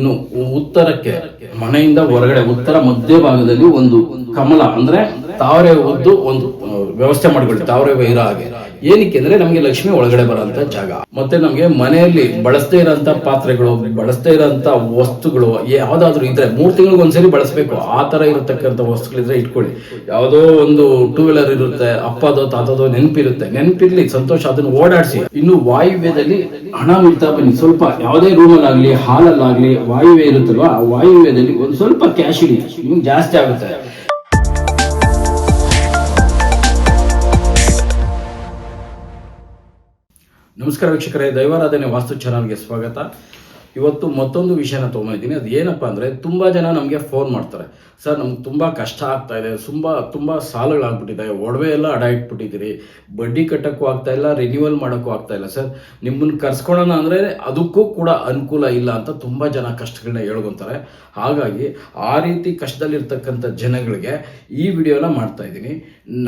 ಇನ್ನು ಉತ್ತರಕ್ಕೆ ಮನೆಯಿಂದ ಹೊರಗಡೆ ಉತ್ತರ ಮಧ್ಯಭಾಗದಲ್ಲಿ ಒಂದು ಕಮಲ ಅಂದ್ರೆ ತಾವರೆ ಉದ್ದು ಒಂದು ವ್ಯವಸ್ಥೆ ಮಾಡ್ಕೊಳ್ಳಿ, ತಾವರೆ ವೈರ ಹಾಗೆ. ಏನಕ್ಕೆ ಅಂದ್ರೆ ನಮ್ಗೆ ಲಕ್ಷ್ಮಿ ಒಳಗಡೆ ಬರೋಂತ ಜಾಗ. ಮತ್ತೆ ನಮ್ಗೆ ಮನೆಯಲ್ಲಿ ಬಳಸದೇ ಇರೋಂತ ಪಾತ್ರೆಗಳು, ಬಳಸದೇ ಇರೋಂತ ವಸ್ತುಗಳು ಯಾವ್ದಾದ್ರು ಇದ್ರೆ 3 ತಿಂಗಳಿಗೆ ಒಂದ್ಸರಿ ಬಳಸಬೇಕು. ಆ ತರ ಇರತಕ್ಕಂತ ವಸ್ತುಗಳಿದ್ರೆ ಇಟ್ಕೊಳ್ಳಿ. ಯಾವ್ದೋ ಒಂದು 2 ವೀಲರ್ ಇರುತ್ತೆ, ಅಪ್ಪದೋ ತಾತದೋ ನೆನಪಿರುತ್ತೆ, ನೆನಪಿರ್ಲಿ ಸಂತೋಷ, ಅದನ್ನ ಓಡಾಡಿಸಿ. ಇನ್ನು ವಾಯುವ್ಯದಲ್ಲಿ ಹಣ ಮಿಡ್ತಾ ಬನ್ನಿ. ಸ್ವಲ್ಪ ಯಾವುದೇ ರೂಮಲ್ಲಿ ಆಗ್ಲಿ ಹಾಲಲ್ಲಾಗ್ಲಿ ವಾಯುವ್ಯ ಇರುತ್ತಲ್ವಾ, ಆ ವಾಯುವ್ಯದಲ್ಲಿ ಒಂದ್ ಸ್ವಲ್ಪ ಕ್ಯಾಶ್ ಇಡಿ, ನಿಮ್ಗೆ ಜಾಸ್ತಿ ಆಗುತ್ತೆ. ನಮಸ್ಕಾರ ವೀಕ್ಷಕರೇ, ದೈವಾರಾಧನೆ ವಾಸ್ತು ಚಾನಲ್ಗೆ ಸ್ವಾಗತ. ಇವತ್ತು ಮತ್ತೊಂದು ವಿಷಯನ ತೊಗೊಂಡಿದ್ದೀನಿ. ಅದು ಏನಪ್ಪ ಅಂದರೆ, ತುಂಬ ಜನ ನಮಗೆ ಫೋನ್ ಮಾಡ್ತಾರೆ, ಸರ್ ನಮ್ಗೆ ತುಂಬ ಕಷ್ಟ ಆಗ್ತಾ ಇದೆ, ತುಂಬ ಸಾಲಗಳಾಗ್ಬಿಟ್ಟಿದೆ, ಒಡವೆ ಎಲ್ಲ ಅಡ ಇಟ್ಬಿಟ್ಟಿದ್ದೀರಿ, ಬಡ್ಡಿ ಕಟ್ಟೋಕ್ಕೂ ಆಗ್ತಾ ಇಲ್ಲ, ರಿನ್ಯೂವಲ್ ಮಾಡೋಕ್ಕೂ ಆಗ್ತಾ ಇಲ್ಲ ಸರ್, ನಿಮ್ಮನ್ನು ಕರ್ಸ್ಕೊಳ್ಳೋಣ ಅಂದರೆ ಅದಕ್ಕೂ ಕೂಡ ಅನುಕೂಲ ಇಲ್ಲ ಅಂತ ತುಂಬ ಜನ ಕಷ್ಟಗಳನ್ನ ಹೇಳ್ಕೊಂತಾರೆ. ಹಾಗಾಗಿ ಆ ರೀತಿ ಕಷ್ಟದಲ್ಲಿರ್ತಕ್ಕಂಥ ಜನಗಳಿಗೆ ಈ ವಿಡಿಯೋನ ಮಾಡ್ತಾ ಇದ್ದೀನಿ.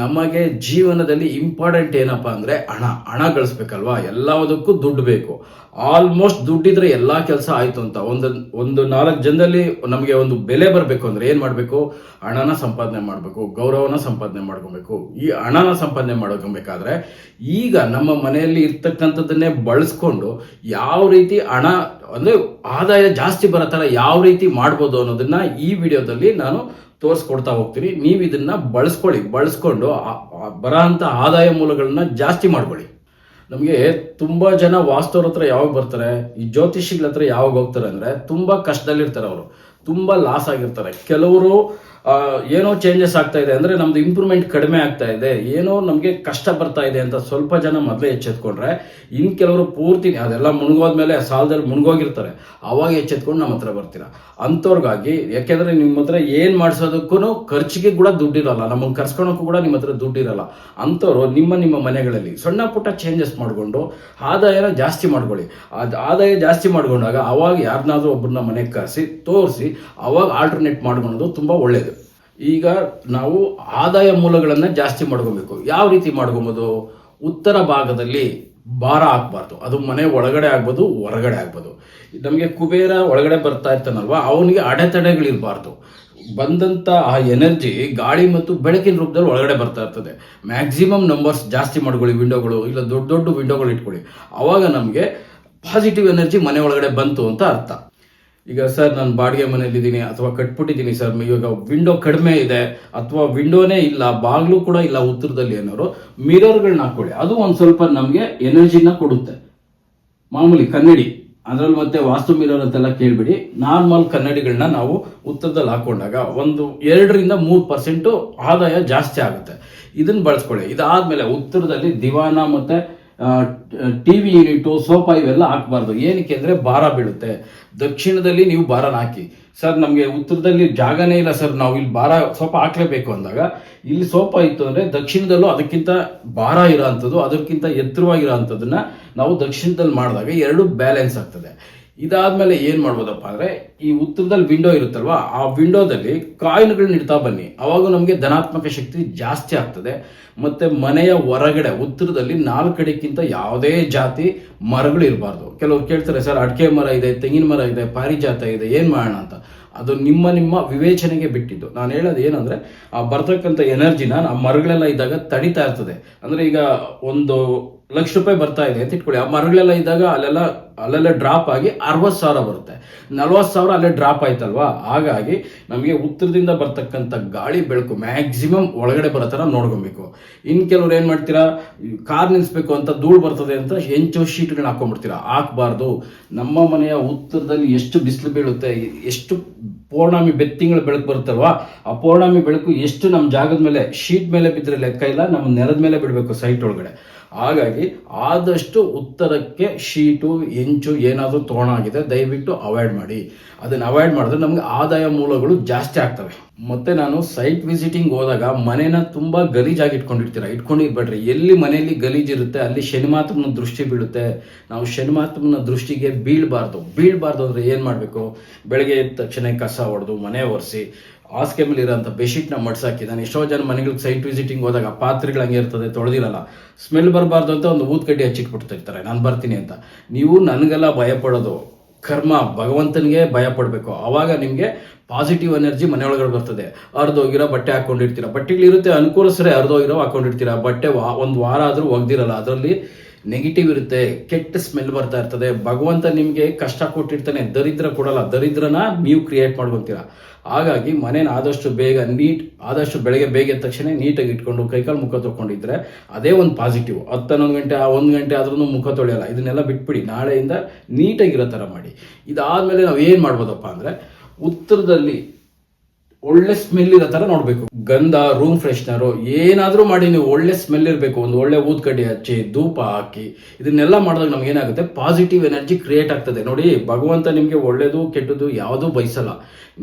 ನಮಗೆ ಜೀವನದಲ್ಲಿ ಇಂಪಾರ್ಟೆಂಟ್ ಏನಪ್ಪ ಅಂದರೆ ಹಣ ಗಳಿಸ್ಬೇಕಲ್ವಾ, ಎಲ್ಲದಕ್ಕೂ ದುಡ್ಡು ಬೇಕು. ಆಲ್ಮೋಸ್ಟ್ ದುಡ್ಡಿದ್ರೆ ಎಲ್ಲ ಕೆಲಸ ಆಯ್ತು ಅಂತ. ಒಂದು 4 ಜನದಲ್ಲಿ ನಮಗೆ ಒಂದು ಬೆಲೆ ಬರಬೇಕು ಅಂದ್ರೆ ಏನ್ ಮಾಡಬೇಕು? ಹಣನ ಸಂಪಾದನೆ ಮಾಡಬೇಕು, ಗೌರವನ ಸಂಪಾದನೆ ಮಾಡ್ಕೊಬೇಕು. ಈ ಹಣನ ಸಂಪಾದನೆ ಮಾಡ್ಕೊಬೇಕಾದ್ರೆ ಈಗ ನಮ್ಮ ಮನೆಯಲ್ಲಿ ಇರ್ತಕ್ಕಂಥದ್ದನ್ನೇ ಬಳಸ್ಕೊಂಡು ಯಾವ ರೀತಿ ಹಣ ಅಂದ್ರೆ ಆದಾಯ ಜಾಸ್ತಿ ಬರೋ ಥರ ಯಾವ ರೀತಿ ಮಾಡ್ಬೋದು ಅನ್ನೋದನ್ನ ಈ ವಿಡಿಯೋದಲ್ಲಿ ನಾನು ತೋರಿಸ್ಕೊಡ್ತಾ ಹೋಗ್ತೀನಿ. ನೀವು ಇದನ್ನ ಬಳಸ್ಕೊಂಡು ಬರೋ ಅಂಥ ಆದಾಯ ಮೂಲಗಳನ್ನ ಜಾಸ್ತಿ ಮಾಡ್ಕೊಳ್ಳಿ. ನಮಗೆ ತುಂಬ ಜನ ವಾಸ್ತವ್ರ ಹತ್ರ ಯಾವಾಗ ಬರ್ತಾರೆ, ಈ ಜ್ಯೋತಿಷಿಗಳ ಹತ್ರ ಯಾವಾಗ ಹೋಗ್ತಾರೆ ಅಂದರೆ ತುಂಬ ಕಷ್ಟದಲ್ಲಿರ್ತಾರೆ, ಅವರು ತುಂಬ ಲಾಸ್ ಆಗಿರ್ತಾರೆ. ಕೆಲವರು ಏನೋ ಚೇಂಜಸ್ ಆಗ್ತಾ ಇದೆ ಅಂದರೆ ನಮ್ದು ಇಂಪ್ರೂವ್ಮೆಂಟ್ ಕಡಿಮೆ ಆಗ್ತಾ ಇದೆ, ಏನೋ ನಮಗೆ ಕಷ್ಟ ಬರ್ತಾ ಇದೆ ಅಂತ ಸ್ವಲ್ಪ ಜನ ಮೊದಲೇ ಎಚ್ಚೆತ್ಕೊಂಡ್ರೆ, ಇನ್ನು ಕೆಲವರು ಪೂರ್ತಿ ಅದೆಲ್ಲ ಮುಳುಗೋದ್ಮೇಲೆ ಸಾಲದಲ್ಲಿ ಮುಳುಗೋಗಿರ್ತಾರೆ, ಅವಾಗ ಎಚ್ಚೆತ್ಕೊಂಡು ನಮ್ಮ ಹತ್ರ ಬರ್ತೀರಾ. ಅಂಥವ್ರಿಗಾಗಿ, ಯಾಕೆಂದರೆ ನಿಮ್ಮ ಹತ್ರ ಏನು ಮಾಡಿಸೋದಕ್ಕೂ ಖರ್ಚಿಗೆ ಕೂಡ ದುಡ್ಡಿರಲ್ಲ, ನಮ್ಮನ್ನು ಕರ್ಸ್ಕೊಳಕ್ಕೂ ಕೂಡ ನಿಮ್ಮ ಹತ್ರ ದುಡ್ಡಿರಲ್ಲ. ಅಂಥವ್ರು ನಿಮ್ಮ ಮನೆಗಳಲ್ಲಿ ಸಣ್ಣ ಪುಟ್ಟ ಚೇಂಜಸ್ ಮಾಡಿಕೊಂಡು ಆದಾಯನ ಜಾಸ್ತಿ ಮಾಡ್ಕೊಳ್ಳಿ. ಆದಾಯ ಜಾಸ್ತಿ ಮಾಡ್ಕೊಂಡಾಗ ಅವಾಗ ಯಾರನ್ನಾದ್ರೂ ಒಬ್ಬರನ್ನ ಮನೆಗೆ ಕರೆಸಿ ತೋರಿಸಿ ಅವಾಗ ಆಲ್ಟರ್ನೇಟ್ ಮಾಡ್ಕೊಳೋದು ತುಂಬ ಒಳ್ಳೆಯದು. ಈಗ ನಾವು ಆದಾಯ ಮೂಲಗಳನ್ನು ಜಾಸ್ತಿ ಮಾಡ್ಕೊಬೇಕು. ಯಾವ ರೀತಿ ಮಾಡ್ಕೊಬೋದು? ಉತ್ತರ ಭಾಗದಲ್ಲಿ ಭಾರ ಹಾಕ್ಬಾರ್ದು. ಅದು ಮನೆ ಒಳಗಡೆ ಆಗ್ಬೋದು, ಹೊರಗಡೆ ಆಗ್ಬೋದು. ನಮಗೆ ಕುಬೇರ ಒಳಗಡೆ ಬರ್ತಾ ಇರ್ತಾನಲ್ವಾ, ಅವನಿಗೆ ಅಡೆತಡೆಗಳಿರಬಾರ್ದು. ಬಂದಂಥ ಆ ಎನರ್ಜಿ ಗಾಳಿ ಮತ್ತು ಬೆಳಕಿನ ರೂಪದಲ್ಲಿ ಒಳಗಡೆ ಬರ್ತಾ ಇರ್ತದೆ. ಮ್ಯಾಕ್ಸಿಮಮ್ ನಂಬರ್ಸ್ ಜಾಸ್ತಿ ಮಾಡ್ಕೊಳ್ಳಿ, ವಿಂಡೋಗಳು ಇಲ್ಲ ದೊಡ್ಡ ವಿಂಡೋಗಳು ಇಟ್ಕೊಳ್ಳಿ. ಅವಾಗ ನಮಗೆ ಪಾಸಿಟಿವ್ ಎನರ್ಜಿ ಮನೆ ಒಳಗಡೆ ಬಂತು ಅಂತ ಅರ್ಥ. ಈಗ ಸರ್ ನಾನು ಬಾಡಿಗೆ ಮನೇಲಿದ್ದೀನಿ ಅಥವಾ ಕಟ್ಬಿಟ್ಟಿದ್ದೀನಿ ಸರ್, ಇವಾಗ ವಿಂಡೋ ಕಡಿಮೆ ಇದೆ ಅಥವಾ ವಿಂಡೋನೇ ಇಲ್ಲ, ಬಾಗಿಲು ಕೂಡ ಇಲ್ಲ ಉತ್ತರದಲ್ಲಿ ಅನ್ನೋರು ಮಿರರ್ಗಳನ್ನ ಹಾಕೊಳ್ಳಿ. ಅದು ಒಂದು ಸ್ವಲ್ಪ ನಮಗೆ ಎನರ್ಜಿನ ಕೊಡುತ್ತೆ. ಮಾಮೂಲಿ ಕನ್ನಡಿ, ಅದರಲ್ಲಿ ಮತ್ತೆ ವಾಸ್ತು ಮಿರರ್ ಅಂತೆಲ್ಲ ಕೇಳ್ಬಿಡಿ, ನಾರ್ಮಲ್ ಕನ್ನಡಿಗಳನ್ನ ನಾವು ಉತ್ತರದಲ್ಲಿ ಹಾಕೊಂಡಾಗ ಒಂದು 2-3% ಆದಾಯ ಜಾಸ್ತಿ ಆಗುತ್ತೆ. ಇದನ್ನ ಬಳಸ್ಕೊಳ್ಳಿ. ಇದಾದ್ಮೇಲೆ ಉತ್ತರದಲ್ಲಿ ದಿವಾನ ಮತ್ತೆ ಟಿವಿ ಯೂನಿಟು, ಸೋಫಾ ಇವೆಲ್ಲ ಹಾಕಬಾರ್ದು. ಏನಕ್ಕೆ ಅಂದರೆ ಭಾರ ಬೀಳುತ್ತೆ. ದಕ್ಷಿಣದಲ್ಲಿ ನೀವು ಭಾರನ ಹಾಕಿ. ಸರ್ ನಮಗೆ ಉತ್ತರದಲ್ಲಿ ಜಾಗನೇ ಇಲ್ಲ ಸರ್, ನಾವು ಇಲ್ಲಿ ಭಾರ ಸೋಫಾ ಹಾಕ್ಲೇಬೇಕು ಅಂದಾಗ, ಇಲ್ಲಿ ಸೋಫಾ ಇತ್ತು ಅಂದರೆ ದಕ್ಷಿಣದಲ್ಲೂ ಅದಕ್ಕಿಂತ ಭಾರ ಇರೋ ಅಂಥದ್ದು, ಅದಕ್ಕಿಂತ ಎತ್ತರವಾಗಿರೋ ಅಂಥದ್ದನ್ನ ನಾವು ದಕ್ಷಿಣದಲ್ಲಿ ಮಾಡಿದಾಗ 2 ಬ್ಯಾಲೆನ್ಸ್ ಆಗ್ತದೆ. ಇದಾದ್ಮೇಲೆ ಏನ್ ಮಾಡ್ಬೋದಪ್ಪ ಅಂದ್ರೆ, ಈ ಉತ್ತರದಲ್ಲಿ ವಿಂಡೋ ಇರುತ್ತಲ್ವಾ, ಆ ವಿಂಡೋದಲ್ಲಿ ಕಾಯಿನ್ಗಳನ್ನ ಇಡ್ತಾ ಬನ್ನಿ. ಅವಾಗ ನಮಗೆ ಧನಾತ್ಮಕ ಶಕ್ತಿ ಜಾಸ್ತಿ ಆಗ್ತದೆ. ಮತ್ತೆ ಮನೆಯ ಹೊರಗಡೆ ಉತ್ತರದಲ್ಲಿ 4 ಕಡೆಗಿಂತ ಯಾವುದೇ ಜಾತಿ ಮರಗಳು ಇರಬಾರ್ದು. ಕೆಲವರು ಕೇಳ್ತಾರೆ, ಸರ್ ಅಡಿಕೆ ಮರ ಇದೆ, ತೆಂಗಿನ ಮರ ಇದೆ, ಪಾರಿಜಾತ ಇದೆ, ಏನ್ ಮಾಡೋಣ ಅಂತ. ಅದು ನಿಮ್ಮ ವಿವೇಚನೆಗೆ ಬಿಟ್ಟಿದ್ದು. ನಾನು ಹೇಳೋದು ಏನಂದ್ರೆ, ಆ ಬರ್ತಕ್ಕಂಥ ಎನರ್ಜಿನ ಆ ಮರಗಳೆಲ್ಲ ಇದ್ದಾಗ ತಡಿತಾ ಇರ್ತದೆ. ಅಂದ್ರೆ ಈಗ 1,00,000 ಬರ್ತಾ ಇದೆ ಅಂತ ಇಟ್ಕೊಳ್ಳಿ, ಆ ಮರಗಳೆಲ್ಲ ಇದ್ದಾಗ ಅಲ್ಲೆಲ್ಲ ಡ್ರಾಪ್ ಆಗಿ 60,000 ಬರುತ್ತೆ, 40,000 ಅಲ್ಲೇ ಡ್ರಾಪ್ ಆಯ್ತಲ್ವಾ. ಹಾಗಾಗಿ ನಮಗೆ ಉತ್ತರದಿಂದ ಬರ್ತಕ್ಕಂಥ ಗಾಳಿ ಬೆಳಕು ಮ್ಯಾಕ್ಸಿಮಮ್ ಒಳಗಡೆ ಬರೋ ಥರ ನೋಡ್ಕೊಬೇಕು. ಇನ್ನು ಕೆಲವ್ರು ಏನು ಮಾಡ್ತೀರಾ, ಕಾರ್ ನಿಲ್ಲಿಸ್ಬೇಕು ಅಂತ ಧೂಳು ಬರ್ತದೆ ಅಂತ ಹೆಂಚು ಶೀಟ್ಗಳನ್ನ ಹಾಕೊಂಡ್ಬಿಡ್ತೀರಾ. ಹಾಕ್ಬಾರ್ದು. ನಮ್ಮ ಮನೆಯ ಉತ್ತರದಲ್ಲಿ ಎಷ್ಟು ಬಿಸಿಲು ಬೀಳುತ್ತೆ, ಎಷ್ಟು ಪೌರ್ಣಮಿ ಬೆತ್ತಿಂಗಳ ಬೆಳಕು ಬರುತ್ತಲ್ವಾ, ಆ ಪೌರ್ಣಮಿ ಬೆಳಕು ಎಷ್ಟು ನಮ್ಮ ಜಾಗದ ಮೇಲೆ ಶೀಟ್ ಮೇಲೆ ಬಿದ್ದರೆ ಲೆಕ್ಕ ಇಲ್ಲ, ನಮ್ಮ ನೆಲದ ಮೇಲೆ ಬಿಡಬೇಕು ಸೈಟ್ ಒಳಗಡೆ. ಹಾಗಾಗಿ ಆದಷ್ಟು ಉತ್ತರಕ್ಕೆ ಶೀಟು ಹೆಂಚು ಏನಾದರೂ ತೋರಣಾಗಿದೆ ದಯವಿಟ್ಟು ಅವಾಯ್ಡ್ ಮಾಡಿ. ಅದನ್ನು ಅವಾಯ್ಡ್ ಮಾಡಿದ್ರೆ ನಮ್ಗೆ ಆದಾಯ ಮೂಲಗಳು ಜಾಸ್ತಿ ಆಗ್ತವೆ. ಮತ್ತೆ ನಾನು ಸೈಟ್ ವಿಸಿಟಿಂಗ್ ಹೋದಾಗ ಮನೇನ ತುಂಬಾ ಗಲೀಜಾಗಿ ಇಟ್ಕೊಂಡಿರ್ಬೇಡ್ರಿ. ಎಲ್ಲಿ ಮನೆಯಲ್ಲಿ ಗಲೀಜಿರುತ್ತೆ ಅಲ್ಲಿ ಶನಿಮಾತ್ಮನ ದೃಷ್ಟಿ ಬೀಳುತ್ತೆ. ನಾವು ಶನಿಮಾತ್ಮನ ದೃಷ್ಟಿಗೆ ಬೀಳ್ಬಾರ್ದು ಅಂದ್ರೆ ಏನ್ ಮಾಡ್ಬೇಕು? ಬೆಳಗ್ಗೆ ಎದ್ದ ತಕ್ಷಣ ಕಸ ಹೊಡೆದು ಮನೆ ಒರೆಸಿ ಹಾಸಿಗೆ ಮೇಲೆ ಇರೋಂಥ ಬೆಡ್ಶೀಟ್ನ ಮಡ್ಸಾಕಿ. ನಾನು ಎಷ್ಟೋ ಜನ ಮನೆಗಳಿಗೆ ಸೈಟ್ ವಿಸಿಟಿಂಗ್ ಹೋದಾಗ ಪಾತ್ರೆಗಳು ಹಂಗೆ ಇರ್ತದೆ, ತೊಳೆದಿರಲ್ಲ, ಸ್ಮೆಲ್ ಬರಬಾರ್ದು ಅಂತ ಒಂದು ಊದ್ಕಡ್ಡಿ ಹಚ್ಚಿಟ್ಬಿಡ್ತಿರ್ತಾರೆ, ನಾನು ಬರ್ತೀನಿ ಅಂತ. ನೀವು ನನಗೆಲ್ಲ ಭಯ ಪಡೋದು, ಕರ್ಮ ಭಗವಂತನಿಗೆ ಭಯ ಪಡಬೇಕು. ಆವಾಗ ನಿಮಗೆ ಪಾಸಿಟಿವ್ ಎನರ್ಜಿ ಮನೆಯೊಳಗಡೆ ಬರ್ತದೆ. ಹರಿದೋಗಿರೋ ಬಟ್ಟೆ ಹಾಕೊಂಡಿರ್ತೀರ, ಬಟ್ಟೆಗಳಿರುತ್ತೆ ಅನುಕೂಲಿಸ್ರೆ ಹರಿದೋಗಿರೋ ಹಾಕೊಂಡಿರ್ತೀರ, ಬಟ್ಟೆ ಒಂದು ವಾರ ಆದರೂ ಒಗ್ದಿರಲ್ಲ, ಅದರಲ್ಲಿ ನೆಗೆಟಿವ್ ಇರುತ್ತೆ, ಕೆಟ್ಟ ಸ್ಮೆಲ್ ಬರ್ತಾ ಇರ್ತದೆ. ಭಗವಂತ ನಿಮಗೆ ಕಷ್ಟ ಕೊಟ್ಟಿರ್ತಾನೆ, ದರಿದ್ರ ಕೊಡಲ್ಲ, ದರಿದ್ರನ ನೀವು ಕ್ರಿಯೇಟ್ ಮಾಡ್ಕೊತೀರ. ಹಾಗಾಗಿ ಮನೇನ ಆದಷ್ಟು ಬೇಗ ಆದಷ್ಟು ಬೆಳಗ್ಗೆ ಬೇಗ ಎದ್ದ ತಕ್ಷಣ ನೀಟಾಗಿ ಇಟ್ಕೊಂಡು ಕೈಕಾಲು ಮುಖ ತೊಗೊಂಡಿದ್ರೆ ಅದೇ ಒಂದು ಪಾಸಿಟಿವ್. 10-11 ಗಂಟೆ 1 ಗಂಟೆ ಆದ್ರೂ ಮುಖ ತೊಳೆಯಲ್ಲ, ಇದನ್ನೆಲ್ಲ ಬಿಟ್ಬಿಡಿ, ನಾಳೆಯಿಂದ ನೀಟಾಗಿರೋ ಥರ ಮಾಡಿ. ಇದಾದ್ಮೇಲೆ ನಾವು ಏನು ಮಾಡ್ಬೋದಪ್ಪ ಅಂದರೆ, ಉತ್ತರದಲ್ಲಿ ಒಳ್ಳೆ ಸ್ಮೆಲ್ ಇರೋ ಥರ ನೋಡಬೇಕು. ಗಂಧ, ರೂಮ್ ಫ್ರೆಶ್ನರು ಏನಾದರೂ ಮಾಡಿ ನೀವು ಒಳ್ಳೆ ಸ್ಮೆಲ್ ಇರಬೇಕು. ಒಂದು ಒಳ್ಳೆ ಊದ್ಕಡ್ಡಿ ಹಚ್ಚಿ ಧೂಪ ಹಾಕಿ ಇದನ್ನೆಲ್ಲ ಮಾಡಿದಾಗ ನಮ್ಗೆ ಏನಾಗುತ್ತೆ, ಪಾಸಿಟಿವ್ ಎನರ್ಜಿ ಕ್ರಿಯೇಟ್ ಆಗ್ತದೆ. ನೋಡಿ, ಭಗವಂತ ನಿಮಗೆ ಒಳ್ಳೇದು ಕೆಟ್ಟದ್ದು ಯಾವುದೂ ಬಯಸಲ್ಲ.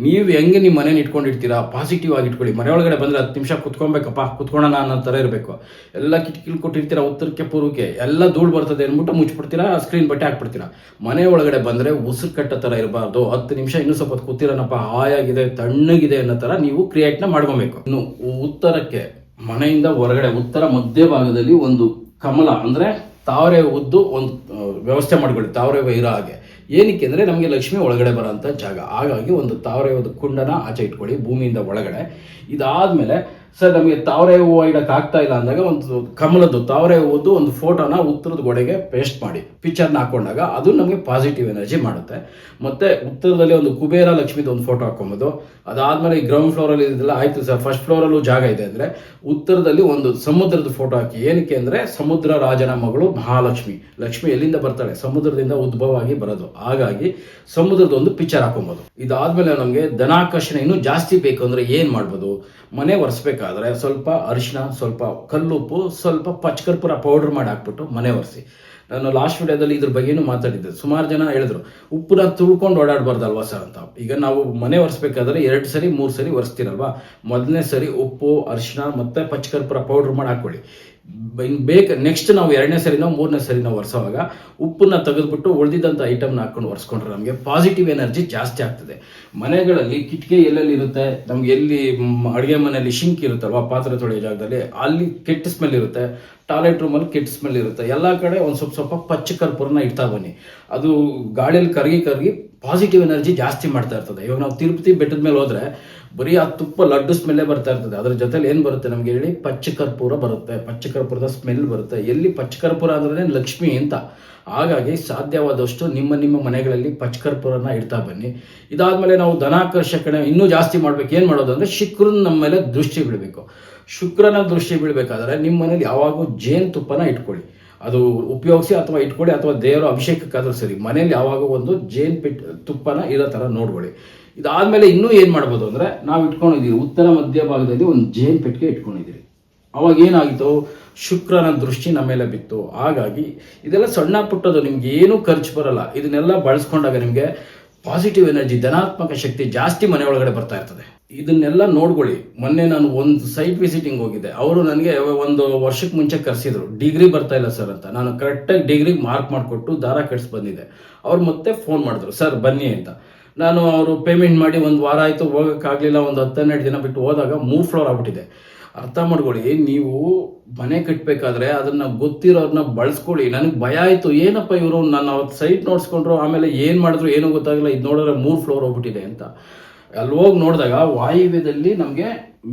ನೀವು ಹೆಂಗೆ ನಿಮ್ಮ ಮನೇನ ಇಟ್ಕೊಂಡಿರ್ತೀರಾ ಪಾಸಿಟಿವ್ ಆಗಿ ಇಟ್ಕೊಳ್ಳಿ. ಮನೆ ಒಳಗಡೆ ಬಂದರೆ 10 ನಿಮಿಷ ಕುತ್ಕೊಬೇಕಪ್ಪ, ಕುತ್ಕೊಳ್ಳೋಣ ಅನ್ನೋ ಥರ ಇರಬೇಕು. ಎಲ್ಲ ಕಿಟಕಿಲಿ ಕೊಟ್ಟಿರ್ತೀರಾ ಉತ್ತರಕ್ಕೆ ಪೂರ್ವಕ್ಕೆ, ಎಲ್ಲ ಧೂಳು ಬರ್ತದೆ ಅಂದ್ಬಿಟ್ಟು ಮುಚ್ಚಿಬಿಡ್ತೀರಾ, ಸ್ಕ್ರೀನ್ ಬಟ್ಟೆ ಹಾಕ್ಬಿಡ್ತೀರಾ. ಮನೆ ಒಳಗಡೆ ಬಂದರೆ ಉಸಿರು ಕಟ್ಟ ಥರ ಇರಬಾರ್ದು. 10 ನಿಮಿಷ ಇನ್ನೂ ಸ್ವಲ್ಪ ಹೊತ್ತು ಕೂತಿರೋಣಪ್ಪ, ಹಾಯಾಗಿದೆ, ತಣ್ಣಗಿದೆ ಅನ್ನೋ ಥರ ನೀವು ಕ್ರಿಯೇಟ್ನ ಮಾಡ್ಕೊಬೇಕು. ಇನ್ನು ಉತ್ತರಕ್ಕೆ ಮನೆಯಿಂದ ಹೊರಗಡೆ ಉತ್ತರ ಮಧ್ಯಭಾಗದಲ್ಲಿ ಒಂದು ಕಮಲ ಅಂದರೆ ತಾವರೆ ಉದ್ದು ಒಂದು ವ್ಯವಸ್ಥೆ ಮಾಡ್ಕೊಳ್ಳಿ, ತಾವರೆ ಇರೋ ಹಾಗೆ. ಏನಕ್ಕೆ ಅಂದರೆ ನಮಗೆ ಲಕ್ಷ್ಮಿ ಒಳಗಡೆ ಬರೋಂಥ ಜಾಗ. ಹಾಗಾಗಿ ಒಂದು ತಾವರೆ ಕುಂಡನ ಆಚೆ ಇಟ್ಕೊಳ್ಳಿ ಭೂಮಿಯಿಂದ ಒಳಗಡೆ. ಇದಾದಮೇಲೆ ಸರ್ ನಮಗೆ ತಾವರೆ ಹೂವು ಇಡಕ್ಕೆ ಆಗ್ತಾ ಇಲ್ಲ ಅಂದಾಗ ಒಂದು ಕಮಲದ್ದು ತಾವರೆ ಹೂವದ್ದು ಒಂದು ಫೋಟೋನ ಉತ್ತರದ ಗೋಡೆಗೆ ಪೇಸ್ಟ್ ಮಾಡಿ ಪಿಕ್ಚರ್ನ ಹಾಕೊಂಡಾಗ ಅದು ನಮಗೆ ಪಾಸಿಟಿವ್ ಎನರ್ಜಿ ಮಾಡುತ್ತೆ. ಮತ್ತು ಉತ್ತರದಲ್ಲಿ ಒಂದು ಕುಬೇರ ಲಕ್ಷ್ಮಿದು ಒಂದು ಫೋಟೋ ಹಾಕೊಬೋದು. ಅದಾದಮೇಲೆ ಈ ಗ್ರೌಂಡ್ ಫ್ಲೋರಲ್ಲಿ ಇದೆಲ್ಲ ಆಯಿತು ಸರ್, ಫಸ್ಟ್ ಫ್ಲೋರಲ್ಲೂ ಜಾಗ ಇದೆ ಅಂದರೆ ಉತ್ತರದಲ್ಲಿ ಒಂದು ಸಮುದ್ರದ ಫೋಟೋ ಹಾಕಿ. ಏನಕ್ಕೆ ಅಂದರೆ ಸಮುದ್ರ ರಾಜನ ಮಗಳು ಮಹಾಲಕ್ಷ್ಮಿ. ಲಕ್ಷ್ಮಿ ಎಲ್ಲಿಂದ ಬರ್ತಾಳೆ? ಸಮುದ್ರದಿಂದ ಉದ್ಭವ ಆಗಿ ಬರೋದು. ಹಾಗಾಗಿ ಸಮುದ್ರದ ಒಂದು ಪಿಕ್ಚರ್ ಹಾಕೊಬೋದು. ಇದಾದ್ಮೇಲೆ ನಮಗೆ ಧನಾಕರ್ಷಣೆ ಇನ್ನೂ ಜಾಸ್ತಿ ಬೇಕು ಅಂದರೆ ಏನು ಮಾಡ್ಬೋದು? ಮನೆ ಒರೆಸ್ಬೇಕಾದ್ರೆ ಸ್ವಲ್ಪ ಅರಿಶಿನ, ಸ್ವಲ್ಪ ಕಲ್ಲುಪ್ಪು, ಸ್ವಲ್ಪ ಪಚ್ಚಕರ್ಪೂರ ಪೌಡರ್ ಮಾಡಿ ಹಾಕ್ಬಿಟ್ಟು ಮನೆ ಒರೆಸಿ. ನಾನು ಲಾಸ್ಟ್ ವಿಡಿಯೋದಲ್ಲಿ ಇದ್ರ ಬಗ್ಗೆನೂ ಮಾತಾಡಿದ್ದೆ. ಸುಮಾರು ಜನ ಹೇಳಿದ್ರು ಉಪ್ಪನ್ನ ತುಳ್ಕೊಂಡು ಓಡಾಡಬಾರ್ದಲ್ವಾ ಸರ್ ಅಂತ. ಈಗ ನಾವು ಮನೆ ಒರೆಸ್ಬೇಕಾದ್ರೆ 2 ಸರಿ 3 ಸರಿ ಒರೆಸ್ತೀರಲ್ವಾ, ಮೊದಲನೇ ಸರಿ ಉಪ್ಪು, ಅರಿಶಿನ ಮತ್ತು ಪಚ್ಚಕರ್ಪೂರ ಪೌಡರ್ ಮಾಡಿ ಹಾಕ್ಕೊಳ್ಳಿ. ನೆಕ್ಸ್ಟ್ ನಾವು 2ನೇ ಸರಿನೋ 3ನೇ ಸರಿನೋ ಒರೆಸೋವಾಗ ಉಪ್ಪನ್ನ ತೆಗೆದುಬಿಟ್ಟು ಉಳಿದಿದ್ದಂಥ ಐಟಮ್ನ ಹಾಕೊಂಡು ಒರೆಸ್ಕೊಂಡ್ರೆ ನಮಗೆ ಪಾಸಿಟಿವ್ ಎನರ್ಜಿ ಜಾಸ್ತಿ ಆಗ್ತದೆ. ಮನೆಗಳಲ್ಲಿ ಕಿಟಕಿ ಎಲ್ಲೆಲ್ಲಿ ಇರುತ್ತೆ, ನಮ್ಗೆ ಎಲ್ಲಿ ಅಡುಗೆ ಮನೆಯಲ್ಲಿ ಶಿಂಕ್ ಇರುತ್ತಲ್ವ, ಪಾತ್ರೆ ತೊಳೆಯೋ ಜಾಗದಲ್ಲಿ ಅಲ್ಲಿ ಕೆಟ್ಟ ಸ್ಮೆಲ್ ಇರುತ್ತೆ, ಟಾಯ್ಲೆಟ್ ರೂಮಲ್ಲಿ ಕೆಟ್ಟ ಸ್ಮೆಲ್ ಇರುತ್ತೆ, ಎಲ್ಲ ಕಡೆ ಒಂದು ಸ್ವಲ್ಪ ಪಚ್ಚ ಕರ್ಪೂರನ ಇಡ್ತಾ ಬನ್ನಿ. ಅದು ಗಾಳಿಯಲ್ಲಿ ಕರಗಿ ಪಾಸಿಟಿವ್ ಎನರ್ಜಿ ಜಾಸ್ತಿ ಮಾಡ್ತಾ ಇರ್ತದೆ. ಇವಾಗ ನಾವು ತಿರುಪತಿ ಬೆಟ್ಟದ ಮೇಲೆ ಹೋದ್ರೆ ಬರೀ ಆ ತುಪ್ಪ ಲಡ್ಡು ಸ್ಮೆಲ್ಲೇ ಬರ್ತಾ ಇರ್ತದೆ. ಅದ್ರ ಜೊತೆಲಿ ಏನು ಬರುತ್ತೆ ನಮಗೆ ಹೇಳಿ? ಪಚ್ಚ ಕರ್ಪೂರ ಬರುತ್ತೆ, ಪಚ್ಚ ಕರ್ಪೂರದ ಸ್ಮೆಲ್ ಬರುತ್ತೆ. ಎಲ್ಲಿ ಪಚ್ಚ ಕರ್ಪೂರ ಅಂದ್ರೆ ಲಕ್ಷ್ಮಿ ಅಂತ. ಹಾಗಾಗಿ ಸಾಧ್ಯವಾದಷ್ಟು ನಿಮ್ಮ ಮನೆಗಳಲ್ಲಿ ಪಚ್ಚಕರ್ಪೂರನ ಇಡ್ತಾ ಬನ್ನಿ. ಇದಾದ್ಮೇಲೆ ನಾವು ಧನಾಕರ್ಷಕಣೆ ಇನ್ನೂ ಜಾಸ್ತಿ ಮಾಡ್ಬೇಕು. ಏನು ಮಾಡೋದು ಅಂದರೆ ಶುಕ್ರನ ನಮ್ಮ ಮೇಲೆ ದೃಷ್ಟಿ ಬೀಳಬೇಕು. ಶುಕ್ರನ ದೃಷ್ಟಿ ಬೀಳಬೇಕಾದ್ರೆ ನಿಮ್ಮ ಮನೇಲಿ ಯಾವಾಗೂ ಜೇನುತುಪ್ಪನ ಇಟ್ಕೊಳ್ಳಿ. ಅದು ಉಪಯೋಗಿಸಿ ಅಥವಾ ಇಟ್ಕೊಳ್ಳಿ, ಅಥವಾ ದೇವರ ಅಭಿಷೇಕಕ್ಕಾದ್ರೂ ಸರಿ. ಮನೇಲಿ ಯಾವಾಗ ಒಂದು ತುಪ್ಪನ ಇರೋ ಥರ ನೋಡ್ಕೊಳ್ಳಿ. ಇದಾದ್ಮೇಲೆ ಇನ್ನೂ ಏನು ಮಾಡ್ಬೋದು ಅಂದರೆ, ನಾವು ಇಟ್ಕೊಂಡಿದ್ದೀವಿ ಉತ್ತರ ಮಧ್ಯಭಾಗದಲ್ಲಿ ಒಂದು ಜೇನು ಪೆಟ್ಟಿಗೆ ಇಟ್ಕೊಂಡಿದ್ದೀರಿ. ಅವಾಗ ಏನಾಗಿತ್ತು? ಶುಕ್ರನ ದೃಷ್ಟಿ ನಮ್ಮ ಮೇಲೆ ಬಿತ್ತು. ಹಾಗಾಗಿ ಇದೆಲ್ಲ ಸಣ್ಣ ಪುಟ್ಟದು, ನಿಮ್ಗೆ ಏನೂ ಖರ್ಚು ಬರಲ್ಲ. ಇದನ್ನೆಲ್ಲ ಬಳಸ್ಕೊಂಡಾಗ ನಿಮಗೆ ಪಾಸಿಟಿವ್ ಎನರ್ಜಿ, ಧನಾತ್ಮಕ ಶಕ್ತಿ ಜಾಸ್ತಿ ಮನೆ ಒಳಗಡೆ ಬರ್ತಾ ಇರ್ತದೆ. ಇದನ್ನೆಲ್ಲ ನೋಡ್ಕೊಳ್ಳಿ. ಮೊನ್ನೆ ನಾನು ಒಂದು ಸೈಟ್ ವಿಸಿಟಿಂಗ್ ಹೋಗಿದ್ದೆ. ಅವರು ನನಗೆ 1 ವರ್ಷಕ್ಕೆ ಮುಂಚೆ ಕರೆಸಿದ್ರು. ಡಿಗ್ರಿ ಬರ್ತಾ ಇಲ್ಲ ಸರ್ ಅಂತ. ನಾನು ಕರೆಕ್ಟಾಗಿ ಡಿಗ್ರಿಗೆ ಮಾರ್ಕ್ ಮಾಡಿಕೊಟ್ಟು ದಾರ ಕಟ್ಸಿ ಬಂದಿದ್ದೆ. ಅವ್ರು ಮತ್ತೆ ಫೋನ್ ಮಾಡಿದ್ರು, ಸರ್ ಬನ್ನಿ ಅಂತ. ನಾನು ಅವರು ಪೇಮೆಂಟ್ ಮಾಡಿ 1 ವಾರ ಆಯಿತು, ಹೋಗೋಕ್ಕಾಗಲಿಲ್ಲ. ಒಂದು 10-12 ದಿನ ಬಿಟ್ಟು ಹೋದಾಗ 3 ಫ್ಲೋರ್ ಆಗ್ಬಿಟ್ಟಿದೆ. ಅರ್ಥ ಮಾಡ್ಕೊಳ್ಳಿ, ನೀವು ಮನೆ ಕಟ್ಟಬೇಕಾದ್ರೆ ಅದನ್ನು ಗೊತ್ತಿರೋರನ್ನ ಬಳಸ್ಕೊಳ್ಳಿ. ನನಗೆ ಭಯ ಆಯಿತು, ಏನಪ್ಪ ಇವರು ನಾನು ಅವತ್ತು ಸೈಟ್ ನೋಡ್ಸ್ಕೊಂಡ್ರು, ಆಮೇಲೆ ಏನು ಮಾಡಿದ್ರು ಏನೂ ಗೊತ್ತಾಗಿಲ್ಲ, ಇದು ನೋಡಿದ್ರೆ 3 ಫ್ಲೋರ್ ಹೋಗ್ಬಿಟ್ಟಿದೆ ಅಂತ. ಅಲ್ಲಿ ಹೋಗಿ ನೋಡಿದಾಗ ವಾಯುವ್ಯದಲ್ಲಿ ನಮಗೆ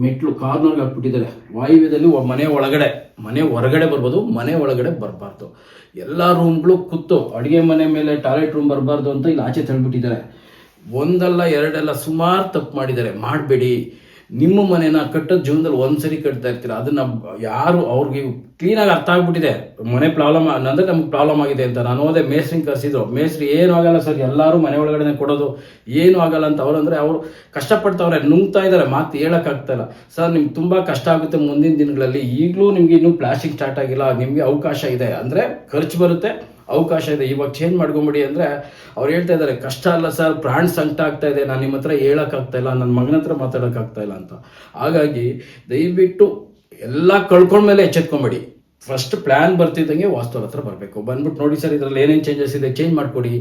ಮೆಟ್ಲು ಕಾರ್ನರ್ಗೆ ಹಾಕ್ಬಿಟ್ಟಿದ್ದಾರೆ. ವಾಯುವ್ಯದಲ್ಲಿ ಮನೆ ಹೊರಗಡೆ ಬರ್ಬೋದು, ಮನೆ ಒಳಗಡೆ ಬರಬಾರ್ದು. ಎಲ್ಲ ರೂಮ್ಗಳು ಕೂತು ಅಡುಗೆ ಮನೆ ಮೇಲೆ ಟಾಯ್ಲೆಟ್ ರೂಮ್ ಬರಬಾರ್ದು ಅಂತ ಇಲ್ಲಿ ಆಚೆ ತಳ್ಳಿಬಿಟ್ಟಿದ್ದಾರೆ. ಒಂದಲ್ಲ ಎರಡಲ್ಲ ಸುಮಾರು ತಪ್ಪು ಮಾಡಿದ್ದಾರೆ. ಮಾಡಬೇಡಿ. ನಿಮ್ಮ ಮನೆನ ಕಟ್ಟೋದು ಜೀವನದಲ್ಲಿ ಒಂದ್ಸರಿ ಕಟ್ತಾ ಇರ್ತೀರ. ಅದನ್ನ ಯಾರು ಅವ್ರಿಗೆ ಕ್ಲೀನಾಗಿ ಅರ್ಥ ಆಗ್ಬಿಟ್ಟಿದೆ, ಮನೆ ಪ್ರಾಬ್ಲಮ್ ಅಂದರೆ ನಮ್ಗೆ ಪ್ರಾಬ್ಲಮ್ ಆಗಿದೆ ಅಂತ. ನಾನು ಹೋದೆ, ಮೇಸ್ಟ್ರಿಗೆ ಕರೆಸಿದ್ರು. ಮೇಸ್ಟ್ರಿ ಏನೂ ಆಗಲ್ಲ ಸರ್, ಎಲ್ಲರೂ ಮನೆ ಒಳಗಡೆ ಕೊಡೋದು, ಏನೂ ಆಗಲ್ಲ ಅಂತ. ಅವ್ರಂದ್ರೆ ಅವರು ಕಷ್ಟಪಡ್ತವ್ರೆ, ನುಂಗ್ತಾ ಇದ್ದಾರೆ, ಮಾತು ಹೇಳೋಕ್ಕಾಗ್ತಾ ಇಲ್ಲ. ಸರ್ ನಿಮ್ಗೆ ತುಂಬ ಕಷ್ಟ ಆಗುತ್ತೆ ಮುಂದಿನ ದಿನಗಳಲ್ಲಿ. ಈಗಲೂ ನಿಮ್ಗೆ ಇನ್ನೂ ಪ್ಲಾಸ್ಟಿಕ್ ಸ್ಟಾರ್ಟ್ ಆಗಿಲ್ಲ, ನಿಮಗೆ ಅವಕಾಶ ಇದೆ. ಅಂದರೆ ಖರ್ಚು ಬರುತ್ತೆ, ಅವಕಾಶ ಇದೆ, ಇವಾಗ ಚೇಂಜ್ ಮಾಡ್ಕೊಂಬಿಡಿ ಅಂದರೆ ಅವ್ರು ಹೇಳ್ತಾ ಇದ್ದಾರೆ, ಕಷ್ಟ ಅಲ್ಲ ಸರ್, ಪ್ರಾಣ ಸಂಕಟ ಆಗ್ತಾ ಇದೆ, ನಾನು ನಿಮ್ಮ ಹತ್ರ ಹೇಳೋಕ್ಕಾಗ್ತಾ ಇಲ್ಲ, ನನ್ನ ಮಗನ ಹತ್ರ ಮಾತಾಡೋಕ್ಕಾಗ್ತಾ ಇಲ್ಲ ಅಂತ. ಹಾಗಾಗಿ ದಯವಿಟ್ಟು ಎಲ್ಲ ಕಳ್ಕೊಂಡ್ಮೇಲೆ ಎಚ್ಚೆತ್ಕೊಂಬೇಡಿ. ಫಸ್ಟ್ ಪ್ಲ್ಯಾನ್ ಬರ್ತಿದ್ದಂಗೆ ವಾಸ್ತುರ ಹತ್ರ ಬರಬೇಕು. ಬಂದ್ಬಿಟ್ಟು ನೋಡಿ ಸರ್ ಇದರಲ್ಲಿ ಏನೇನು ಚೇಂಜಸ್ ಇದೆ, ಚೇಂಜ್ ಮಾಡಿಕೊಡಿ.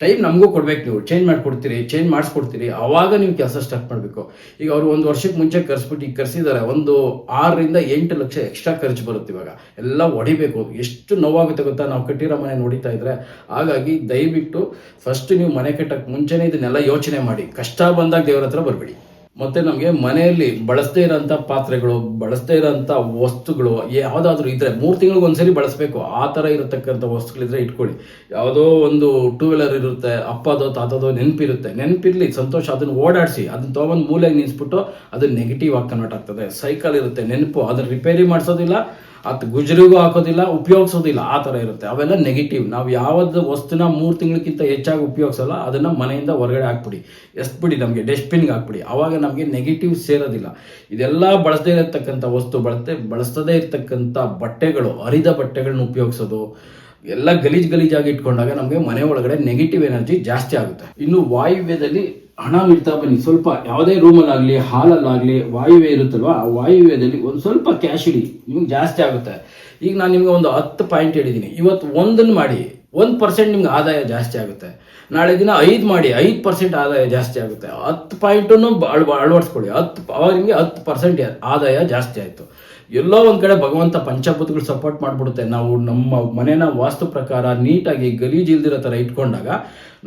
ಟೈಮ್ ನಮಗೂ ಕೊಡ್ಬೇಕು. ನೀವು ಚೇಂಜ್ ಮಾಡಿಕೊಡ್ತೀರಿ, ಚೇಂಜ್ ಮಾಡಿಸ್ಕೊಡ್ತೀರಿ, ಆವಾಗ ನೀವು ಕೆಲಸ ಸ್ಟಾರ್ಟ್ ಮಾಡಬೇಕು. ಈಗ ಅವರು 1 ವರ್ಷಕ್ಕೆ ಮುಂಚೆ ಕರ್ಸ್ಬಿಟ್ಟು ಈಗ ಕರ್ಸಿದ್ದಾರೆ, ಒಂದು 6 ರಿಂದ 8 ಲಕ್ಷ ಎಕ್ಸ್ಟ್ರಾ ಖರ್ಚು ಬರುತ್ತೆ. ಇವಾಗ ಎಲ್ಲ ಹೊಡಿಬೇಕು, ಎಷ್ಟು ನೋವಾಗುತ್ತೆ ಗೊತ್ತಾ ನಾವು ಕಟ್ಟಿರೋ ಮನೆ ನೋಡಿತಾ ಇದ್ರೆ. ಹಾಗಾಗಿ ದಯವಿಟ್ಟು ಫಸ್ಟ್ ನೀವು ಮನೆ ಕಟ್ಟಕ್ಕೆ ಮುಂಚೆನೇ ಇದನ್ನೆಲ್ಲ ಯೋಚನೆ ಮಾಡಿ, ಕಷ್ಟ ಬಂದಾಗ ದೇವರ ಹತ್ರ ಬರಬೇಡಿ. ಮತ್ತೆ ನಮಗೆ ಮನೆಯಲ್ಲಿ ಬಳಸದೇ ಇರೋಂಥ ಪಾತ್ರೆಗಳು, ಬಳಸದೇ ಇರೋಂಥ ವಸ್ತುಗಳು ಯಾವುದಾದ್ರೂ ಇದ್ರೆ 3 ತಿಂಗಳಿಗೆ ಒಂದ್ಸರಿ ಬಳಸಬೇಕು. ಆ ಥರ ಇರತಕ್ಕಂಥ ವಸ್ತುಗಳಿದ್ರೆ ಇಟ್ಕೊಳ್ಳಿ. ಯಾವುದೋ ಒಂದು 2 ವೀಲರ್ ಇರುತ್ತೆ, ಅಪ್ಪದೋ ತಾತದೋ ನೆನಪಿರ್ಲಿ, ಸಂತೋಷ, ಅದನ್ನು ಓಡಾಡಿಸಿ, ಅದನ್ನ ತೊಗೊಂಡು ಮೂಲೆಗೆ ನಿಲ್ಲಿಸ್ಬಿಟ್ಟು ಅದು ನೆಗೆಟಿವ್ ಆಗಿ ಕನ್ವರ್ಟ್ ಆಗ್ತದೆ. ಸೈಕಲ್ ಇರುತ್ತೆ, ನೆನಪು, ಅದನ್ನ ರಿಪೇರಿ ಮಾಡಿಸೋದಿಲ್ಲ, ಅದು ಗುಜರಿಗೂ ಹಾಕೋದಿಲ್ಲ, ಉಪಯೋಗಿಸೋದಿಲ್ಲ, ಆ ಥರ ಇರುತ್ತೆ. ಅವೆಲ್ಲ ನೆಗೆಟಿವ್. ನಾವು ಯಾವ್ದು ವಸ್ತುನ 3 ತಿಂಗಳಕ್ಕಿಂತ ಹೆಚ್ಚಾಗಿ ಉಪಯೋಗಿಸಲ್ಲ ಅದನ್ನು ಮನೆಯಿಂದ ಹೊರಗಡೆ ಹಾಕ್ಬಿಡಿ, ಎಸ್ಬಿಡಿ, ನಮಗೆ ಡಸ್ಟ್ಬಿನ್ಗೆ ಹಾಕ್ಬಿಡಿ. ಆವಾಗ ನಮಗೆ ನೆಗೆಟಿವ್ ಸೇರೋದಿಲ್ಲ. ಇದೆಲ್ಲ ಬಳಸದೇ ಇರತಕ್ಕಂಥ ವಸ್ತು, ಬಳಸದೇ ಇರತಕ್ಕಂಥ ಬಟ್ಟೆಗಳು, ಹರಿದ ಬಟ್ಟೆಗಳನ್ನ ಉಪಯೋಗಿಸೋದು, ಎಲ್ಲ ಗಲೀಜಾಗಿ ಇಟ್ಕೊಂಡಾಗ ನಮಗೆ ಮನೆ ಒಳಗಡೆ ನೆಗೆಟಿವ್ ಎನರ್ಜಿ ಜಾಸ್ತಿ ಆಗುತ್ತೆ. ಇನ್ನು ವಾಯುವ್ಯದಲ್ಲಿ ಹಣ ಇಡ್ತಾ ಬನ್ನಿ. ಸ್ವಲ್ಪ ಯಾವುದೇ ರೂಮಲ್ಲಾಗಲಿ ಹಾಲಲ್ಲಾಗಲಿ ವಾಯುವ್ಯ ಇರುತ್ತಲ್ವ, ಆ ವಾಯುವ್ಯದಲ್ಲಿ ಒಂದು ಸ್ವಲ್ಪ ಕ್ಯಾಶ್ ಇಡಿ, ನಿಮ್ಗೆ ಜಾಸ್ತಿ ಆಗುತ್ತೆ. ಈಗ ನಾನು ನಿಮ್ಗೆ ಒಂದು 10 ಪಾಯಿಂಟ್ ಹೇಳಿದ್ದೀನಿ. ಇವತ್ತು ಒಂದನ್ನು ಮಾಡಿ 1% ನಿಮ್ಗೆ ಆದಾಯ ಜಾಸ್ತಿ ಆಗುತ್ತೆ. ನಾಳೆ ದಿನ 5 ಮಾಡಿ 5% ಆದಾಯ ಜಾಸ್ತಿ ಆಗುತ್ತೆ. 10 ಪಾಯಿಂಟನ್ನು ಅಳವಡಿಸ್ಕೊಳ್ಳಿ, ಅವಾಗ ನಿಮಗೆ 10% ಆದಾಯ ಜಾಸ್ತಿ ಆಯಿತು. ಎಲ್ಲೋ ಒಂದು ಕಡೆ ಭಗವಂತ ಪಂಚಭೂತಗಳು ಸಪೋರ್ಟ್ ಮಾಡಿಬಿಡುತ್ತೆ. ನಾವು ನಮ್ಮ ಮನೇನ ವಾಸ್ತು ಪ್ರಕಾರ ನೀಟಾಗಿ ಗಲೀಜು ಇಲ್ದಿರೋ ಥರ ಇಟ್ಕೊಂಡಾಗ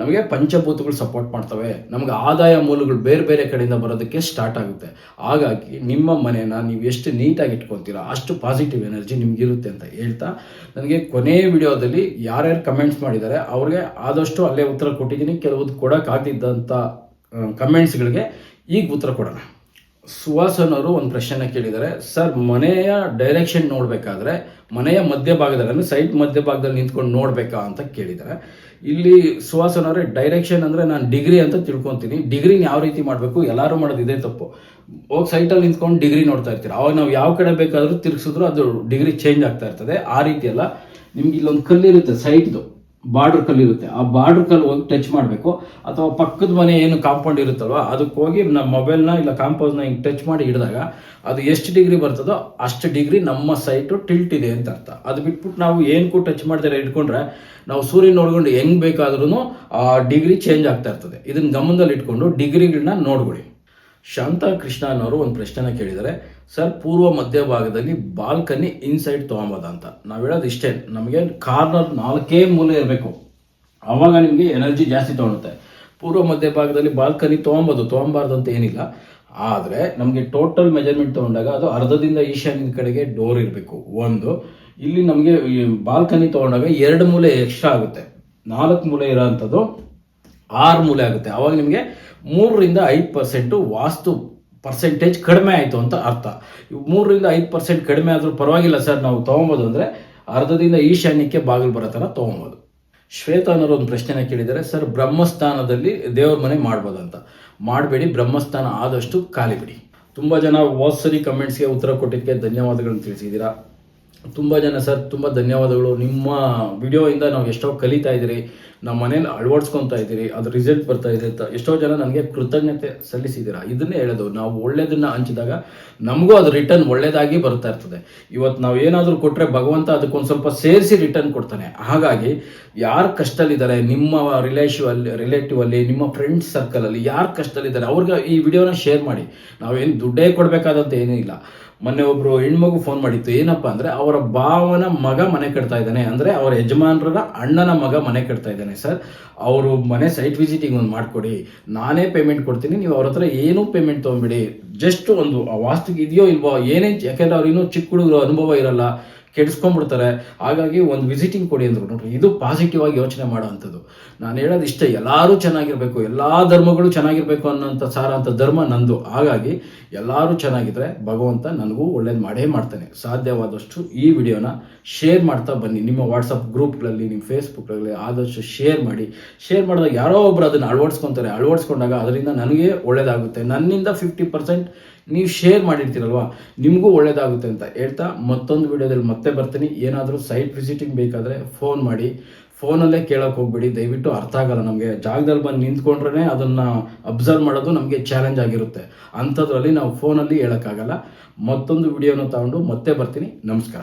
ನಮಗೆ ಪಂಚಭೂತಗಳು ಸಪೋರ್ಟ್ ಮಾಡ್ತವೆ. ನಮಗೆ ಆದಾಯ ಮೂಲಗಳು ಬೇರೆ ಕಡೆಯಿಂದ ಬರೋದಕ್ಕೆ ಸ್ಟಾರ್ಟ್ ಆಗುತ್ತೆ. ಹಾಗಾಗಿ ನಿಮ್ಮ ಮನೇನ ನೀವು ಎಷ್ಟು ನೀಟಾಗಿ ಇಟ್ಕೊತೀರಾ ಅಷ್ಟು ಪಾಸಿಟಿವ್ ಎನರ್ಜಿ ನಿಮ್ಗಿರುತ್ತೆ ಅಂತ ಹೇಳ್ತಾ, ನನಗೆ ಕೊನೆಯ ವಿಡಿಯೋದಲ್ಲಿ ಯಾರ್ಯಾರು ಕಮೆಂಟ್ಸ್ ಮಾಡಿದ್ದಾರೆ ಅವ್ರಿಗೆ ಆದಷ್ಟು ಅಲ್ಲೇ ಉತ್ತರ ಕೊಟ್ಟಿದ್ದೀನಿ. ಕೆಲವೊಂದು ಕೊಡೋಕ್ಕಾಗದಿದ್ದಂಥ ಕಮೆಂಟ್ಸ್ಗಳಿಗೆ ಈಗ ಉತ್ತರ ಕೊಡೋಣ. ಸುಹಾಸನ್ ಅವರು ಒಂದು ಪ್ರಶ್ನೆನ ಕೇಳಿದ್ದಾರೆ. ಸರ್, ಮನೆಯ ಡೈರೆಕ್ಷನ್ ನೋಡಬೇಕಾದ್ರೆ ಮನೆಯ ಮಧ್ಯಭಾಗದಲ್ಲಿ ಅಂದರೆ ಸೈಟ್ ಮಧ್ಯಭಾಗದಲ್ಲಿ ನಿಂತ್ಕೊಂಡು ನೋಡಬೇಕಾ ಅಂತ ಕೇಳಿದ್ದಾರೆ. ಇಲ್ಲಿ ಸುಹಾಸನ್ ಅವರೇ, ಡೈರೆಕ್ಷನ್ ಅಂದರೆ ನಾನು ಡಿಗ್ರಿ ಅಂತ ತಿಳ್ಕೊತೀನಿ. ಡಿಗ್ರಿನ ಯಾವ ರೀತಿ ಮಾಡಬೇಕು, ಎಲ್ಲರೂ ಮಾಡೋದು ಇದೇ ತಪ್ಪು. ಹೋಗಿ ಸೈಟಲ್ಲಿ ನಿಂತ್ಕೊಂಡು ಡಿಗ್ರಿ ನೋಡ್ತಾ ಇರ್ತೀರ, ಅವಾಗ ನಾವು ಯಾವ ಕಡೆ ಬೇಕಾದರೂ ತಿರುಗಿಸಿದ್ರು ಅದು ಡಿಗ್ರಿ ಚೇಂಜ್ ಆಗ್ತಾ ಇರ್ತದೆ. ಆ ರೀತಿ ಅಲ್ಲ, ನಿಮ್ಗೆ ಇಲ್ಲೊಂದು ಕಲ್ಲಿರುತ್ತೆ, ಸೈಟ್ದು ಬಾರ್ಡರ್ ಕಲ್ಲಿರುತ್ತೆ, ಆ ಬಾರ್ಡರ್ ಕಲ್ಲು ಹೋಗಿ ಟಚ್ ಮಾಡಬೇಕು. ಅಥವಾ ಪಕ್ಕದ ಮನೆ ಏನು ಕಾಂಪೌಂಡ್ ಇರುತ್ತಲ್ವ ಅದಕ್ಕೆ ಹೋಗಿ ನಮ್ಮ ಮೊಬೈಲ್ನ ಇಲ್ಲ ಕಾಂಪೌಂಡ್ನ ಹಿಂಗೆ ಟಚ್ ಮಾಡಿ ಹಿಡಿದಾಗ ಅದು ಎಷ್ಟು ಡಿಗ್ರಿ ಬರ್ತದೋ ಅಷ್ಟು ಡಿಗ್ರಿ ನಮ್ಮ ಸೈಟು ಟಿಲ್ಟ್ ಇದೆ ಅಂತ ಅರ್ಥ. ಅದು ಬಿಟ್ಬಿಟ್ಟು ನಾವು ಏನಕ್ಕೂ ಟಚ್ ಮಾಡ್ತಾರೆ ಇಟ್ಕೊಂಡ್ರೆ ನಾವು ಸೂರ್ಯನ ನೋಡ್ಕೊಂಡು ಹೆಂಗೆ ಬೇಕಾದ್ರೂ ಆ ಡಿಗ್ರಿ ಚೇಂಜ್ ಆಗ್ತಾ ಇರ್ತದೆ. ಇದನ್ನ ಗಮನದಲ್ಲಿ ಇಟ್ಕೊಂಡು ಡಿಗ್ರಿಗಳನ್ನ ನೋಡ್ಕೊಳ್ಳಿ. ಶಾಂತಾ ಕೃಷ್ಣ ಅನ್ನೋರು ಒಂದು ಪ್ರಶ್ನೆನ ಕೇಳಿದ್ದಾರೆ. ಸರ್, ಪೂರ್ವ ಮಧ್ಯಭಾಗದಲ್ಲಿ ಬಾಲ್ಕನಿ ಇನ್ಸೈಡ್ ತೊಗೊಂಬೋದ ಅಂತ. ನಾವು ಹೇಳೋದು ಇಷ್ಟೇ, ನಮಗೆ ಕಾರ್ನರ್ 4 ಮೂಲೆ ಇರಬೇಕು, ಆವಾಗ ನಿಮಗೆ ಎನರ್ಜಿ ಜಾಸ್ತಿ ತೊಗೊಳುತ್ತೆ. ಪೂರ್ವ ಮಧ್ಯಭಾಗದಲ್ಲಿ ಬಾಲ್ಕನಿ ತೊಗೊಬಾರ್ದು ಅಂತ ಏನಿಲ್ಲ. ಆದರೆ ನಮಗೆ ಟೋಟಲ್ ಮೆಜರ್ಮೆಂಟ್ ತೊಗೊಂಡಾಗ ಅದು ಅರ್ಧದಿಂದ ಈಶಾನ್ಯದ ಕಡೆಗೆ ಡೋರ್ ಇರಬೇಕು. ಇಲ್ಲಿ ನಮಗೆ ಬಾಲ್ಕನಿ ತೊಗೊಂಡಾಗ 2 ಮೂಲೆ ಎಕ್ಸ್ಟ್ರಾ ಆಗುತ್ತೆ. 4 ಮೂಲೆ ಇರೋ ಅಂಥದ್ದು 6 ಮೂಲೆ ಆಗುತ್ತೆ. ಆವಾಗ ನಿಮಗೆ 3 ರಿಂದ 5% ವಾಸ್ತು ಪರ್ಸೆಂಟೇಜ್ ಕಡಿಮೆ ಆಯಿತು ಅಂತ ಅರ್ಥ. 3 ರಿಂದ 5% ಕಡಿಮೆ ಆದರೂ ಪರವಾಗಿಲ್ಲ ಸರ್, ನಾವು ತೊಗೊಬೋದು ಅಂದರೆ ಅರ್ಧದಿಂದ ಈಶಾನ್ಯಕ್ಕೆ ಬಾಗಿಲು ಬರೋ ಥರ ತೊಗೊಬೋದು. ಶ್ವೇತಾ ಅನ್ನೋರು ಒಂದು ಪ್ರಶ್ನೆನ ಕೇಳಿದ್ದಾರೆ. ಸರ್, ಬ್ರಹ್ಮಸ್ಥಾನದಲ್ಲಿ ದೇವ್ರ ಮನೆ ಮಾಡ್ಬೋದಂತ. ಮಾಡಬೇಡಿ, ಬ್ರಹ್ಮಸ್ಥಾನ ಆದಷ್ಟು ಖಾಲಿ ಬಿಡಿ. ತುಂಬ ಜನ ಸರಿ ಕಮೆಂಟ್ಸ್ಗೆ ಉತ್ತರ ಕೊಟ್ಟಿದ್ದಕ್ಕೆ ಧನ್ಯವಾದಗಳನ್ನು ತಿಳಿಸಿದ್ದೀರಾ. ತುಂಬ ಜನ ಸರ್ ತುಂಬ ಧನ್ಯವಾದಗಳು, ನಿಮ್ಮ ವಿಡಿಯೋಯಿಂದ ನಾವು ಎಷ್ಟೋ ಕಲಿತಾ ಇದ್ದೀರಿ, ನಮ್ಮ ಮನೇಲಿ ಅಳವಡಿಸ್ಕೊತಾ ಇದ್ದೀರಿ, ಅದು ರಿಸಲ್ಟ್ ಬರ್ತಾ ಇದೆ ಅಂತ ಎಷ್ಟೋ ಜನ ನನಗೆ ಕೃತಜ್ಞತೆ ಸಲ್ಲಿಸಿದ್ದೀರಾ. ಇದನ್ನೇ ಹೇಳೋದು, ನಾವು ಒಳ್ಳೆಯದನ್ನು ಹಂಚಿದಾಗ ನಮಗೂ ಅದು ರಿಟರ್ನ್ ಒಳ್ಳೆಯದಾಗಿ ಬರ್ತಾ ಇರ್ತದೆ. ಇವತ್ತು ನಾವು ಏನಾದರೂ ಕೊಟ್ಟರೆ ಭಗವಂತ ಅದಕ್ಕೊಂದು ಸ್ವಲ್ಪ ಸೇರಿಸಿ ರಿಟರ್ನ್ ಕೊಡ್ತಾನೆ. ಹಾಗಾಗಿ ಯಾರು ಕಷ್ಟದಲ್ಲಿದ್ದಾರೆ, ನಿಮ್ಮ ರಿಲೇಟಿವ್ ಅಲ್ಲಿ, ನಿಮ್ಮ ಫ್ರೆಂಡ್ಸ್ ಸರ್ಕಲಲ್ಲಿ ಯಾರು ಕಷ್ಟದಲ್ಲಿದ್ದಾರೆ ಅವ್ರಿಗೆ ಈ ವಿಡಿಯೋನ ಶೇರ್ ಮಾಡಿ. ನಾವೇನು ದುಡ್ಡೇ ಕೊಡಬೇಕಾದಂತ ಏನೂ ಇಲ್ಲ. ಮೊನ್ನೆ ಒಬ್ಬರು ಹೆಣ್ಮಗು ಫೋನ್ ಮಾಡಿತ್ತು. ಏನಪ್ಪ ಅಂದರೆ ಅವರ ಭಾವನ ಮಗ ಮನೆ ಕಟ್ತಾ ಇದ್ದಾನೆ, ಅಂದರೆ ಅವರ ಯಜಮಾನರ ಅಣ್ಣನ ಮಗ ಮನೆ ಕಟ್ತಾ ಇದ್ದಾನೆ. ಸರ್, ಅವರು ಮನೆ ಸೈಟ್ ವಿಸಿಟಿಂಗ್ ಒಂದು ಮಾಡಿಕೊಡಿ, ನಾನೇ ಪೇಮೆಂಟ್ ಕೊಡ್ತೀನಿ, ನೀವು ಅವ್ರ ಹತ್ರ ಏನೂ ಪೇಮೆಂಟ್ ತೊಗೊಂಬಿಡಿ. ಜಸ್ಟ್ ಒಂದು ವಾಸ್ತುಗೆ ಇದೆಯೋ ಇಲ್ವೋ ಯಾಕೆಂದರೆ ಅವ್ರು ಇನ್ನೂ ಚಿಕ್ಕ ಹುಡುಗರು ಅನುಭವ ಇರಲ್ಲ, ಕೆಡಿಸ್ಕೊಂಡ್ಬಿಡ್ತಾರೆ. ಹಾಗಾಗಿ ಒಂದು ವಿಸಿಟಿಂಗ್ ಕೊಡಿ ಅಂದರು. ನೋಡ್ರಿ, ಇದು ಪಾಸಿಟಿವ್ ಆಗಿ ಯೋಚನೆ ಮಾಡೋವಂಥದ್ದು. ನಾನು ಹೇಳೋದು ಇಷ್ಟೇ, ಎಲ್ಲರೂ ಚೆನ್ನಾಗಿರಬೇಕು, ಎಲ್ಲ ಧರ್ಮಗಳು ಚೆನ್ನಾಗಿರಬೇಕು ಅನ್ನೋಂಥ ಸಾರ ಅಂತ ಧರ್ಮ ನಂದು. ಹಾಗಾಗಿ ಎಲ್ಲರೂ ಚೆನ್ನಾಗಿದ್ರೆ ಭಗವಂತ ನನಗೂ ಒಳ್ಳೇದು ಮಾಡೇ ಮಾಡ್ತಾನೆ. ಸಾಧ್ಯವಾದಷ್ಟು ಈ ವಿಡಿಯೋನ ಶೇರ್ ಮಾಡ್ತಾ ಬನ್ನಿ. ನಿಮ್ಮ ವಾಟ್ಸಪ್ ಗ್ರೂಪ್ಗಳಲ್ಲಿ, ನಿಮ್ಮ ಫೇಸ್ಬುಕ್ಗಳಲ್ಲಿ ಆದಷ್ಟು ಶೇರ್ ಮಾಡಿ. ಶೇರ್ ಮಾಡಿದಾಗ ಯಾರೋ ಒಬ್ರು ಅದನ್ನು ಅಳವಡಿಸ್ಕೊಂಡಾಗ ಅದರಿಂದ ನನಗೆ ಒಳ್ಳೇದಾಗುತ್ತೆ. ನನ್ನಿಂದ 50% ನೀವು ಶೇರ್ ಮಾಡಿರ್ತೀರಲ್ವ, ನಿಮಗೂ ಒಳ್ಳೇದಾಗುತ್ತೆ ಅಂತ ಹೇಳ್ತಾ ಮತ್ತೊಂದು ವಿಡಿಯೋದಲ್ಲಿ ಮತ್ತೆ ಬರ್ತೀನಿ. ಏನಾದರೂ ಸೈಟ್ ವಿಸಿಟಿಂಗ್ ಬೇಕಾದರೆ ಫೋನ್ ಮಾಡಿ. ಫೋನಲ್ಲೇ ಕೇಳೋಕೆ ಹೋಗ್ಬೇಡಿ, ದಯವಿಟ್ಟು ಅರ್ಥ ಆಗಲ್ಲ. ನಮಗೆ ಜಾಗದಲ್ಲಿ ಬಂದು ನಿಂತ್ಕೊಂಡ್ರೆ ಅದನ್ನು ಅಬ್ಸರ್ವ್ ಮಾಡೋದು ನಮಗೆ ಚಾಲೆಂಜ್ ಆಗಿರುತ್ತೆ. ಅಂಥದ್ರಲ್ಲಿ ನಾವು ಫೋನಲ್ಲಿ ಹೇಳೋಕ್ಕಾಗಲ್ಲ. ಮತ್ತೊಂದು ವಿಡಿಯೋನ ತಗೊಂಡು ಮತ್ತೆ ಬರ್ತೀನಿ. ನಮಸ್ಕಾರ.